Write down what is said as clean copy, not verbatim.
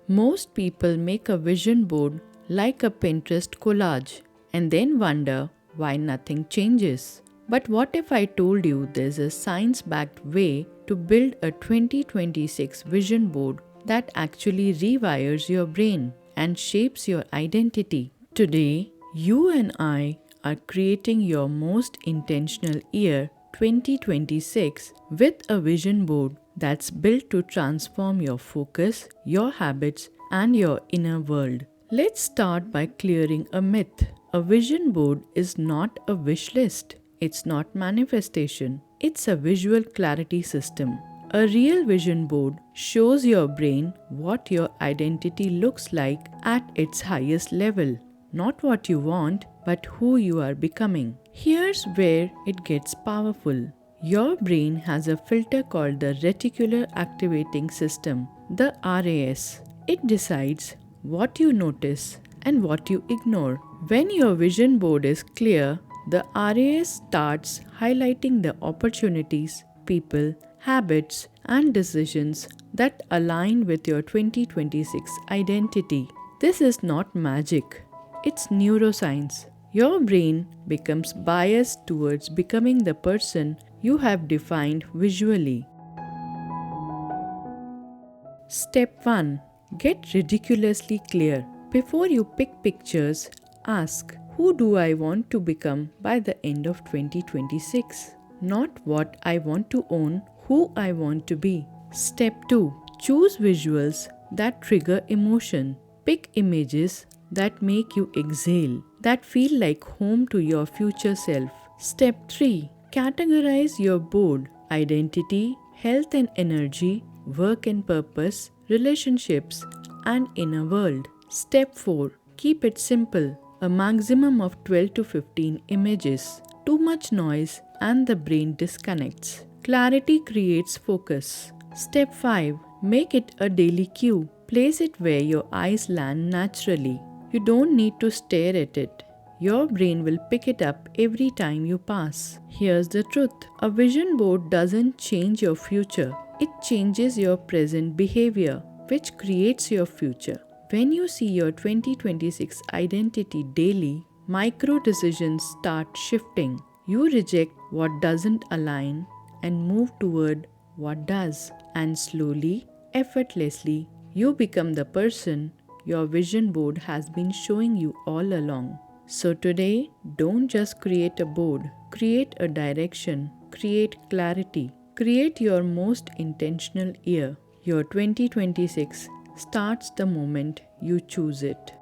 Most people make a vision board like a Pinterest collage and then wonder why nothing changes. But what if I told you there's a science-backed way to build a 2026 vision board that actually rewires your brain and shapes your identity? Today, you and I are creating your most intentional year 2026 with a vision board that's built to transform your focus, your habits, and your inner world. Let's start by clearing a myth. A vision board is not a wish list. It's not manifestation. It's a visual clarity system. A real vision board shows your brain what your identity looks like at its highest level. Not what you want, but who you are becoming. Here's where it gets powerful. Your brain has a filter called the reticular activating system, the RAS. It decides what you notice and what you ignore. When your vision board is clear, the RAS starts highlighting the opportunities, people, habits, and decisions that align with your 2026 identity. This is not magic. It's neuroscience. Your brain becomes biased towards becoming the person you have defined visually. Step 1. Get ridiculously clear. Before you pick pictures, ask, who do I want to become by the end of 2026? Not what I want to own, who I want to be. Step 2. Choose visuals that trigger emotion. Pick images that make you exhale, that feel like home to your future self. Step 3. Categorize your board: identity, health and energy, work and purpose, relationships, and inner world. Step 4. Keep it simple. A maximum of 12 to 15 images. Too much noise and the brain disconnects. Clarity creates focus. Step 5. Make it a daily cue. Place it where your eyes land naturally. You don't need to stare at it. Your brain will pick it up every time you pass. Here's the truth. A vision board doesn't change your future. It changes your present behavior, which creates your future. When you see your 2026 identity daily, micro decisions start shifting. You reject what doesn't align and move toward what does. And slowly, effortlessly, you become the person your vision board has been showing you all along. So today, don't just create a board. Create a direction. Create clarity. Create your most intentional year. Your 2026 starts the moment you choose it.